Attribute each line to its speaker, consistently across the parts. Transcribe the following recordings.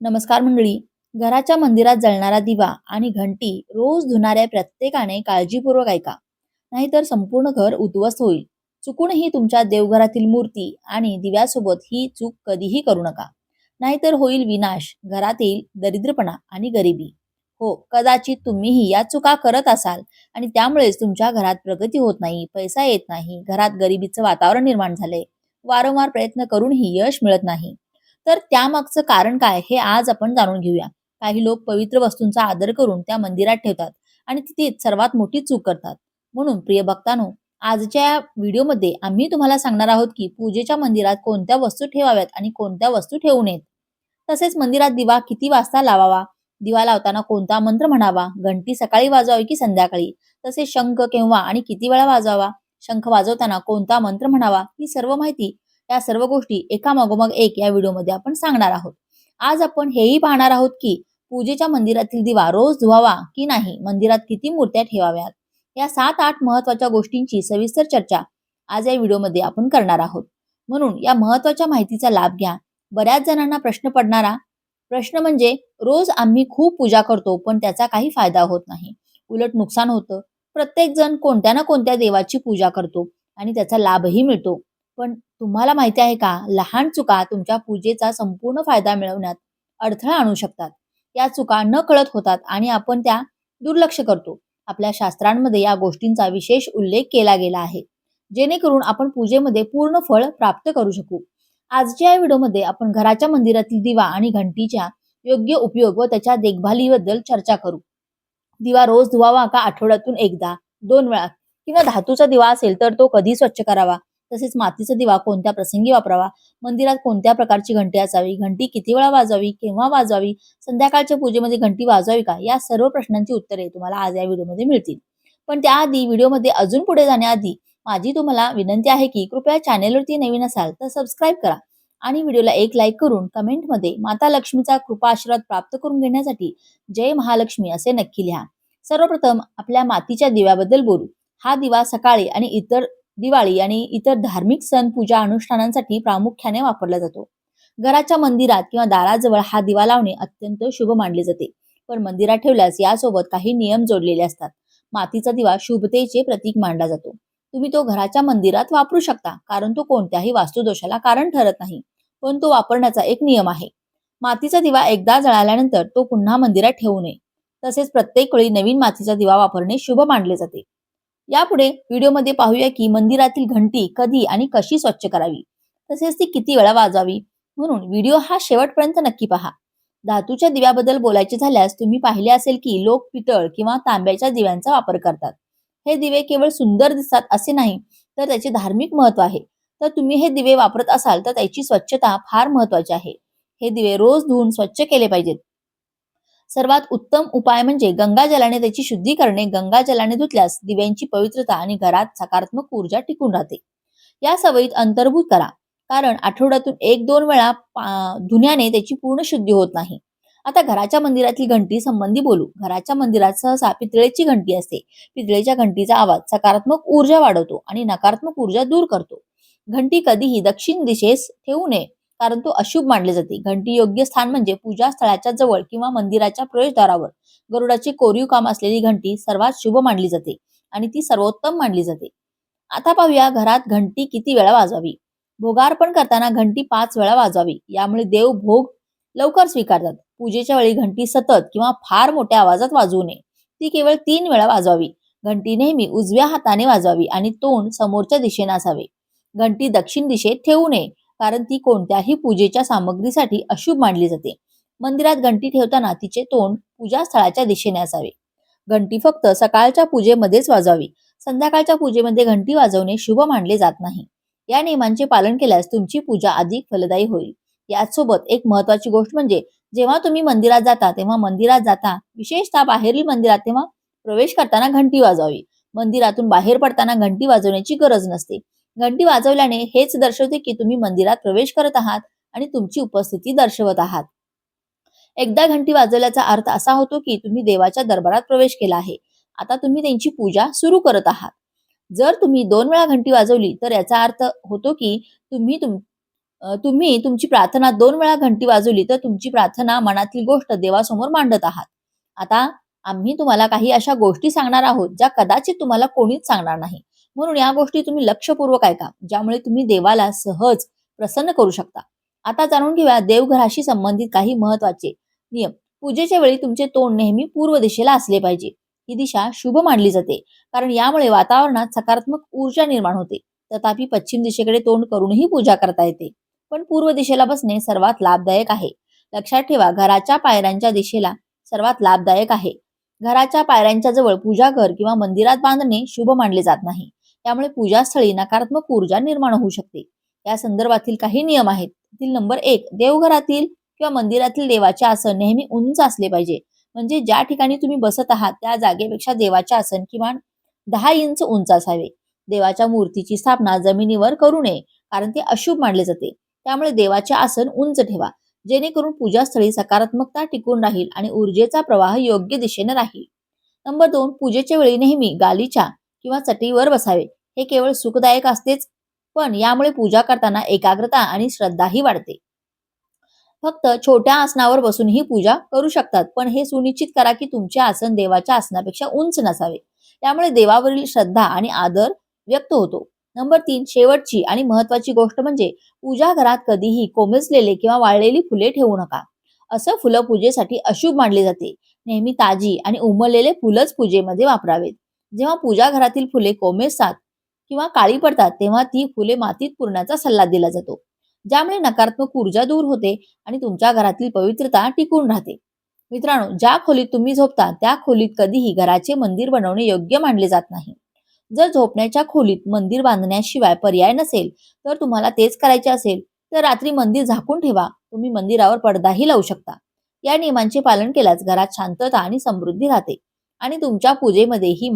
Speaker 1: नमस्कार मंडळी. घराच्या मंदिरात जळणारा दिवा आणि घंटी रोज धुणाऱ्या प्रत्येकाने काळजीपूर्वक ऐका, नाहीतर संपूर्ण घर उद्ध्वस्त होईल. चुकूनही तुमच्या देवघरातील मूर्ती आणि दिव्यासोबत ही चूक कधीही करू नका, नाहीतर होईल विनाश, घरात येईल दरिद्रपणा आणि गरिबी. हो, कदाचित तुम्हीही या चुका करत असाल आणि त्यामुळेच तुमच्या घरात प्रगती होत नाही, पैसा येत नाही, घरात गरिबीचं वातावरण निर्माण झाले. वारंवार प्रयत्न करूनही यश मिळत नाही. तर त्यामागचं कारण काय हे आज आपण जाणून घेऊया. काही लोक पवित्र वस्तूंचा आदर करून त्या मंदिरात ठेवतात आणि तिथेच सर्वात मोठी चूक करतात. म्हणून प्रिय भक्तांनो, आजच्या या व्हिडिओमध्ये आम्ही तुम्हाला सांगणार आहोत की पूजेच्या मंदिरात कोणत्या वस्तू ठेवाव्यात आणि कोणत्या वस्तू ठेवू नयेत. तसेच मंदिरात दिवा किती वाजता लावावा, दिवा लावताना कोणता मंत्र म्हणावा, घंटी सकाळी वाजवावी की संध्याकाळी, तसेच शंख केव्हा आणि किती वेळा वाजवावा, शंख वाजवताना कोणता मंत्र म्हणावा, ही सर्व माहिती, या सर्व गोष्टी एका मागोमाग एक या व्हिडिओमध्ये आपण सांगणार आहोत. आज आपण हेही पाहणार आहोत की पूजेच्या मंदिरातील दिवा रोज धुवावा की नाही, मंदिरात किती मूर्त्या ठेवाव्यात, या 7-8 महत्वाच्या गोष्टींची सविस्तर चर्चा आज या व्हिडिओमध्ये आपण करणार आहोत. म्हणून या महत्वाच्या माहितीचा लाभ घ्या. बऱ्याच जणांना प्रश्न पडणारा प्रश्न म्हणजे, रोज आम्ही खूप पूजा करतो पण त्याचा काही फायदा होत नाही, उलट नुकसान होतं. प्रत्येक जण कोणत्या ना कोणत्या देवाची पूजा करतो आणि त्याचा लाभही मिळतो. पण तुम्हाला माहिती आहे का, लहान चुका तुमच्या पूजेचा संपूर्ण फायदा मिळवण्यात अडथळा आणू शकतात. या चुका न कळत होतात आणि आपण त्या दुर्लक्ष करतो. आपल्या शास्त्रांमध्ये या गोष्टींचा विशेष उल्लेख केला गेला आहे, जेणेकरून आपण पूजेमध्ये पूर्ण फळ प्राप्त करू शकू. आजच्या या व्हिडिओमध्ये आपण घराच्या मंदिरातील दिवा आणि घंटीच्या योग्य उपयोग व त्याच्या देखभालीबद्दल चर्चा करू. दिवा रोज धुवावा का आठवड्यातून एकदा, 2 वेळा, किंवा धातूचा दिवा असेल तर तो कधी स्वच्छ करावा, तसेच मातीचा दिवा कोणत्या प्रसंगी वापरावा, मंदिरात कोणत्या प्रकारची घंटी असावी, घंटी किती वेळा वाजवावी, केव्हा वाजवावी, संध्याकाळच्या पूजेमध्ये घंटी वाजवावी का, या सर्व प्रश्नांची उत्तरे तुम्हाला आज या व्हिडिओमध्ये मिळतील. पण त्याआधी व्हिडिओमध्ये अजून पुढे जाण्याआधी माझी तुम्हाला विनंती आहे की कृपया चॅनेलवरती नवीन असाल तर सबस्क्राईब करा आणि व्हिडिओला एक लाईक करून कमेंटमध्ये माता लक्ष्मीचा कृपा आशीर्वाद प्राप्त करून घेण्यासाठी जय महालक्ष्मी असे नक्की लिहा. सर्वप्रथम आपल्या मातीच्या दिव्याबद्दल बोलू. हा दिवा सकाळी आणि दिवाळी आणि इतर धार्मिक सण, पूजा अनुष्ठानांसाठी प्रामुख्याने वापरला जातो. घराच्या मंदिरात किंवा दाराजवळ हा दिवा लावणे अत्यंत शुभ मानले जाते. पण मंदिरात ठेवल्यास यासोबत काही नियम जोडलेले असतात. मातीचा दिवा शुभतेचे प्रतीक मानला जातो. तुम्ही तो घराच्या मंदिरात वापरू शकता, कारण तो कोणत्याही वास्तुदोषाला कारण ठरत नाही, पण तो वापरण्याचा एक नियम आहे. मातीचा दिवा एकदा जळाल्यानंतर तो पुन्हा मंदिरात ठेवू नये. तसेच प्रत्येक वेळी नवीन मातीचा दिवा वापरणे शुभ मानले जाते. यापुढे व्हिडिओमध्ये पाहूया की मंदिरातील घंटी कधी आणि कशी स्वच्छ करावी, तसेच ती किती वेळा वाजवावी. म्हणून व्हिडिओ हा शेवटपर्यंत नक्की पहा. धातूच्या दिव्याबद्दल बोलायचे झाल्यास तुम्ही पाहिले असेल की लोक पितळ किंवा तांब्याच्या दिव्यांचा वापर करतात. हे दिवे केवळ सुंदर दिसतात असे नाही, तर त्याचे धार्मिक महत्व आहे. तर तुम्ही हे दिवे वापरत असाल तर त्याची स्वच्छता फार महत्वाची आहे. हे दिवे रोज धुवून स्वच्छ केले पाहिजेत. सर्वात उत्तम उपाय म्हणजे गंगाजलाने त्याची शुद्धी करणे. गंगाजलाने धुतल्यास दिव्यांची पवित्रता आणि घरात सकारात्मक ऊर्जा टिकून राहते. या सवयीत अंतर्भूत करा, कारण आठवड्यातून 1-2 वेळा धुण्याने त्याची पूर्ण शुद्धी होत नाही. आता घराच्या मंदिरातील घंटी संबंधी बोलू. घराच्या मंदिरात सहसा पितळेची घंटी असते. पितळेच्या घंटीचा आवाज सकारात्मक ऊर्जा वाढवतो आणि नकारात्मक ऊर्जा दूर करतो. घंटी कधीही दक्षिण दिशेस ठेवू नये, कारण तो अशुभ मानले जाते. घंटी योग्य स्थान म्हणजे पूजा स्थळाच्या जवळ किंवा मंदिराच्या प्रवेशद्वारावर. गरुडाचे कोरीव काम असलेली घंटी सर्वात शुभ मानली जाते आणि ती सर्वोत्तम मानली जाते. आता पाहूया घरात घंटी किती वेळा वाजवावी. भोगार्पण करताना घंटी 5 वेळा वाजवावी. यामुळे देव भोग लवकर स्वीकारतात. पूजेच्या वेळी घंटी सतत किंवा फार मोठ्या आवाजात वाजवू नये. ती केवळ 3 वेळा वाजवावी. घंटी नेहमी उजव्या हाताने वाजवावी आणि तोंड समोरच्या दिशेने असावे. घंटी दक्षिण दिशेत ठेवू नये, कारण ती कोणत्याही पूजेच्या सामग्रीसाठी अशुभ मानली जाते. मंदिरात घंटी ठेवताना तिचे तोंड पूजा स्थळाच्या दिशेने असावे. घंटी फक्त सकाळच्या पूजेमध्येच वाजवावी. संध्याकाळच्या पूजेमध्ये घंटी वाजवणे शुभ मानले जात नाही. या नियमांचे पालन केल्यास तुमची पूजा अधिक फलदायी होईल. याचसोबत एक महत्वाची गोष्ट म्हणजे, जेव्हा तुम्ही मंदिरात जाता, विशेषतः बाहेरील मंदिरात, तेव्हा प्रवेश करताना घंटी वाजवावी. मंदिरातून बाहेर पडताना घंटी वाजवण्याची गरज नसते. घंटी वाजवल्याने हेच दर्शवते की तुम्ही मंदिरात प्रवेश करत आहात आणि तुमची उपस्थिती दर्शवत आहात. एकदा घंटी वाजवल्याचा अर्थ असा होतो की तुम्ही देवाच्या दरबारात प्रवेश केला आहे. आता तुम्ही त्यांची पूजा सुरू करत आहात. जर तुम्ही 2 वेळा घंटी वाजवली तर याचा अर्थ होतो की तुम्ही तुम्ही तुमची प्रार्थना 2 वेळा घंटी वाजवली तर तुमची प्रार्थना मनातील गोष्ट देवासमोर मांडत आहात. आता आम्ही तुम्हाला काही अशा गोष्टी सांगणार आहोत, ज्या कदाचित तुम्हाला कोणीच सांगणार नाही. म्हणून या गोष्टी तुम्ही लक्षपूर्वक ऐका, ज्यामुळे तुम्ही देवाला सहज प्रसन्न करू शकता. आता जाणून घेऊया देवघराशी संबंधित काही महत्त्वाचे नियम. पूजेच्या वेळी तुमचे तोंड नेहमी पूर्व दिशेला असले पाहिजे. ही दिशा शुभ मानली जाते, कारण यामुळे वातावरणात सकारात्मक ऊर्जा निर्माण होते. तथापि पश्चिम दिशेकडे तोंड करूनही पूजा करता येते. पण पूर्व दिशेला बसणे सर्वात लाभदायक आहे. लक्षात ठेवा, घराच्या पायऱ्यांच्या दिशेला सर्वात लाभदायक आहे. घराच्या पायऱ्यांच्या जवळ पूजाघर किंवा मंदिरात बांधणे शुभ मानले जात नाही. त्यामुळे पूजास्थळी नकारात्मक ऊर्जा निर्माण होऊ शकते. या संदर्भातील काही नियम आहेत. त्यातील नंबर 1, देवघरातील किंवा मंदिरातील देवाचे आसन नेहमी उंच असले पाहिजे. म्हणजे ज्या ठिकाणी तुम्ही बसत आहात त्या जागेपेक्षा देवाचे आसन किमान 10 इंच उंच असावे. देवाच्या मूर्तीची स्थापना जमिनीवर करू नये, कारण ते अशुभ मानले जाते. त्यामुळे देवाचे आसन उंच ठेवा, जेणेकरून पूजास्थळी सकारात्मकता टिकून राहील आणि ऊर्जेचा प्रवाह योग्य दिशेने राहील. नंबर 2, पूजेच्या वेळी नेहमी गालीच्या किंवा चटईवर बसावे. हे केवळ सुखदायक असतेच, पण यामुळे पूजा करताना एकाग्रता आणि श्रद्धाही वाढते. फक्त छोट्या आसनावर बसूनही पूजा करू शकतात, पण हे सुनिश्चित करा की तुमचे आसन देवाच्या आसनापेक्षा उंच नसावे. त्यामुळे देवावरील श्रद्धा आणि आदर व्यक्त होतो. नंबर 3, शेवटची आणि महत्वाची गोष्ट म्हणजे पूजा घरात कधीही कोमेजलेले किंवा वाळलेली फुले ठेवू नका. असं फुलं पूजेसाठी अशुभ मानले जाते. नेहमी ताजी आणि उमललेले फुलच पूजेमध्ये वापरावेत. जेव्हा पूजा घरातील फुले कोमेजतात किंवा काळी पडतात, तेव्हा ती फुले मातीत पुरण्याचा सल्ला दिला जातो, ज्यामुळे नकारात्मक ऊर्जा दूर होते आणि तुमच्या घरातील पवित्रता टिकून राहते. मित्रांनो, ज्या खोलीत तुम्ही झोपता त्या खोलीत कधीही घराचे मंदिर बनवणे योग्य मानले जात नाही. जर झोपण्याच्या खोलीत मंदिर बांधण्याशिवाय पर्याय नसेल, तर तुम्हाला तेच करायचे असेल तर रात्री मंदिर झाकून ठेवा. तुम्ही मंदिरावर पडदाही लावू शकता. या नियमांचे पालन केल्यास घरात शांतता आणि समृद्धी राहते आणि तुमच्या पूजेमध्ये ही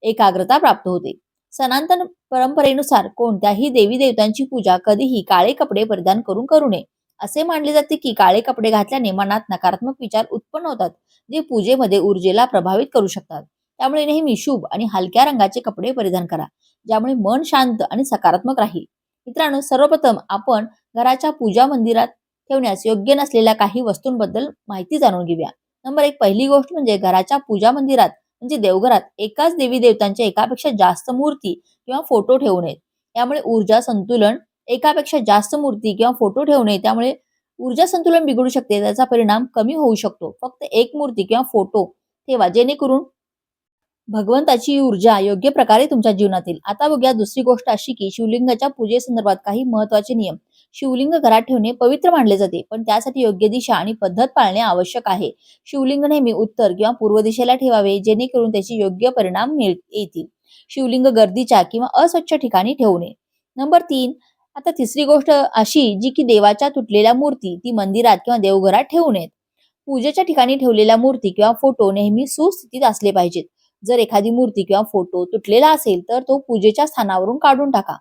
Speaker 1: एकाग्रता प्राप्त होते. सनातन परंपरेनुसार कोणत्याही देवी देवतांची पूजा कधीही काळे कपडे परिधान करून करू नये. असे मानले जाते की काळे कपडे घातल्याने मनात नकारात्मक विचार उत्पन्न होतात, जे पूजेमध्ये ऊर्जेला प्रभावित करू शकतात. त्यामुळे नेहमी शुभ आणि हलक्या रंगाचे कपडे परिधान करा, ज्यामुळे मन शांत आणि सकारात्मक राहील. मित्रांनो, सर्वप्रथम आपण घराच्या पूजा मंदिरात ठेवण्यास योग्य नसलेल्या काही वस्तूंबद्दल माहिती जाणून घेऊया. नंबर 1, पहिली गोष्ट म्हणजे घराच्या पूजा मंदिरात म्हणजे देवघरात एकाच देवी देवतांच्या एकापेक्षा जास्त मूर्ती किंवा फोटो ठेवू नयेत. त्यामुळे ऊर्जा संतुलन एकापेक्षा जास्त मूर्ती किंवा फोटो ठेवू नये. त्यामुळे ऊर्जा संतुलन बिघडू शकते. त्याचा परिणाम कमी होऊ शकतो. फक्त एक मूर्ती किंवा फोटो ठेवा, जेणेकरून भगवंताची ऊर्जा योग्य प्रकारे तुमच्या जीवनात येईल. आता बघूया दुसरी गोष्ट अशी की शिवलिंगाच्या पूजेसंदर्भात काही महत्त्वाचे नियम. शिवलिंग घरात ठेवणे पवित्र मानले जाते, पण त्यासाठी योग्य दिशा आणि पद्धत पाळणे आवश्यक आहे. शिवलिंग नेहमी उत्तर किंवा पूर्व दिशेला ठेवावे, जेणेकरून त्याचे योग्य परिणाम येतील. शिवलिंग गर्दीच्या किंवा अस्वच्छ ठिकाणी ठेवू नये. नंबर 3, आता तिसरी गोष्ट अशी जी की देवाच्या तुटलेल्या मूर्ती ती मंदिरात किंवा देवघरात ठेवू नयेत. पूजेच्या ठिकाणी ठेवलेल्या मूर्ती किंवा फोटो नेहमी सुस्थितीत असले पाहिजेत. जर एखादी मूर्ती किंवा फोटो तुटलेला असेल तर तो पूजेच्या स्थानावरून काढून टाका.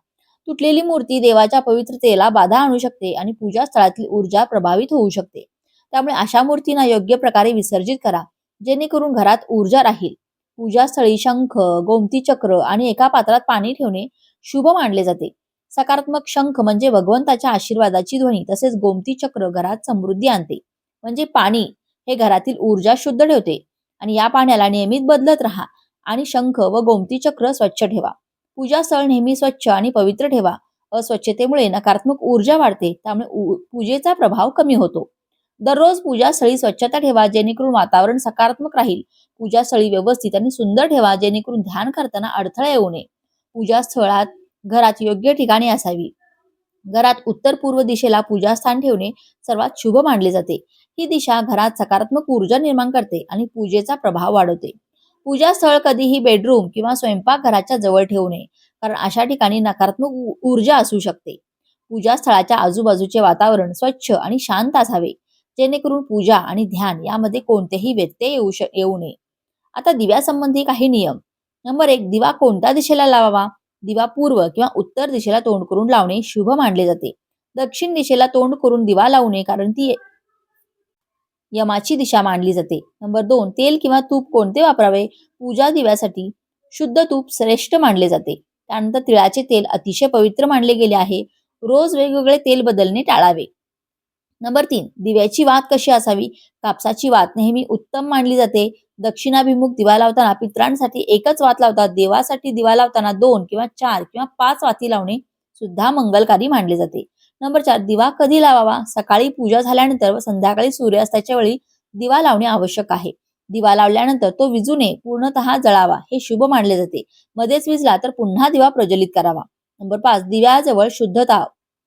Speaker 1: तुटलेली मूर्ती देवाच्या पवित्रतेला बाधा आणू शकते आणि पूजा स्थळातील ऊर्जा प्रभावित होऊ शकते. त्यामुळे अशा मूर्तींना योग्य प्रकारे विसर्जित करा, जेणेकरून घरात ऊर्जा राहील. पूजास्थळी शंख, गोमती चक्र आणि एका पात्रात पाणी ठेवणे शुभ मानले जाते. सकारात्मक शंख म्हणजे भगवंताच्या आशीर्वादाची ध्वनी, तसेच गोमती चक्र घरात समृद्धी आणते. म्हणजे पाणी हे घरातील ऊर्जा शुद्ध ठेवते आणि या पाण्याला नियमित बदलत राहा आणि शंख व गोमती चक्र स्वच्छ ठेवा. पूजास्थळ नेहमी स्वच्छ आणि पवित्र ठेवा. अस्वच्छतेमुळे नकारात्मक ऊर्जा वाढते, त्यामुळे पूजेचा प्रभाव कमी होतो. दररोज पूजास्थळी स्वच्छता ठेवा, जेणेकरून वातावरण सकारात्मक राहील. पूजास्थळी व्यवस्थित आणि सुंदर ठेवा, जेणेकरून ध्यान करताना अडथळा येऊ नये. पूजास्थळात घरात योग्य ठिकाणी असावी. घरात उत्तर पूर्व दिशेला पूजास्थान ठेवणे सर्वात शुभ मानले जाते. ही दिशा घरात सकारात्मक ऊर्जा निर्माण करते आणि पूजेचा प्रभाव वाढवते. पूजास्थळ कधीही बेडरूम किंवा स्वयंपाकघराच्या जवळ ठेवू नये, कारण अशा ठिकाणी नकारात्मक ऊर्जा असू शकते. पूजास्थळाच्या आजूबाजूचे वातावरण स्वच्छ आणि शांत असावे, जेणेकरून पूजा आणि ध्यान यामध्ये कोणतेही व्यत्यय येऊ नये. आता दिव्यासंबंधी काही नियम. नंबर 1, दिवा कोणत्या दिशेला लावावा. दिवा पूर्व किंवा उत्तर दिशेला तोंड करून लावणे शुभ मानले जाते. दक्षिण दिशेला तोंड करून दिवा लावू नये, कारण ती यमाची दिशा मानली जाते. नंबर 2, तेल किंवा तूप कोणते वापरावे. पूजा दिव्यासाठी शुद्ध तूप श्रेष्ठ मानले जाते. त्यानंतर तिळाचे तेल अतिशय पवित्र मानले गेले आहे. रोज वेगवेगळे तेल बदलणे टाळावे. नंबर 3, दिव्याची वात कशी असावी? कापसाची वात नेहमी उत्तम मानली जाते. दक्षिणाभिमुख दिवा लावताना पितरांसाठी एकच वात लावतात. देवासाठी दिवा लावताना 2 किंवा 4 किंवा 5 वाती लावणे सुद्धा मंगलकारी मानले जाते. नंबर 4, दिवा कधी लावावा? सकाळी पूजा झाल्यानंतर व संध्याकाळी सूर्यास्ताच्या वेळी दिवा लावणे आवश्यक आहे. दिवा लावल्यानंतर तो विझू नये, पूर्णतः जळावा, हे शुभ मानले जाते. मध्येच विझला तर पुन्हा दिवा प्रज्वलित करावा. नंबर 5, दिव्याजवळ शुद्धता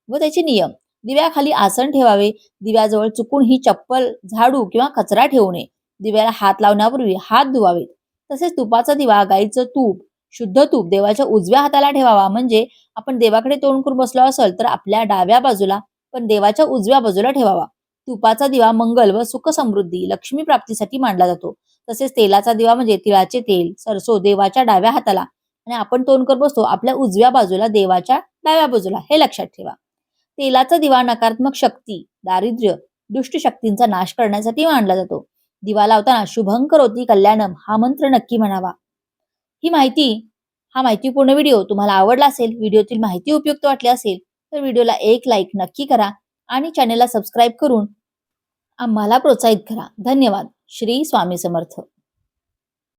Speaker 1: व त्याचे नियम. दिव्याखाली आसन ठेवावे. दिव्याजवळ चुकून ही चप्पल, झाडू किंवा कचरा ठेवू नये. दिव्याला हात लावण्यापूर्वी हात धुवावेत. तसेच तुपाचा दिवा, गाईचं तूप, शुद्ध तूप देवाच्या उजव्या हाताला ठेवावा. म्हणजे आपण देवाकडे तोंड करून बसलो असेल तर आपल्या डाव्या बाजूला, पण देवाच्या उजव्या बाजूला ठेवावा. तुपाचा दिवा मंगल व सुख समृद्धी, लक्ष्मी प्राप्तीसाठी मानला जातो. तसेच तेलाचा दिवा म्हणजे तिळाचे तेल, सरसो देवाच्या डाव्या हाताला आणि आपण तोंड करून बसतो आपल्या उजव्या बाजूला, देवाच्या डाव्या बाजूला, हे लक्षात ठेवा. तेलाचा दिवा नकारात्मक शक्ती, दारिद्र्य, दुष्ट शक्तींचा नाश करण्यासाठी मांडला जातो. दिवा लावताना शुभं करोति कल्याणम हा मंत्र नक्की म्हणावा. ही माहिती हा माहितीपूर्ण व्हिडिओ तुम्हाला आवडला असेल, व्हिडिओतील माहिती उपयुक्त वाटली असेल, तर व्हिडिओला एक लाईक नक्की करा आणि चॅनेलला सबस्क्राईब करून आम्हाला प्रोत्साहित करा. धन्यवाद. श्री स्वामी समर्थ.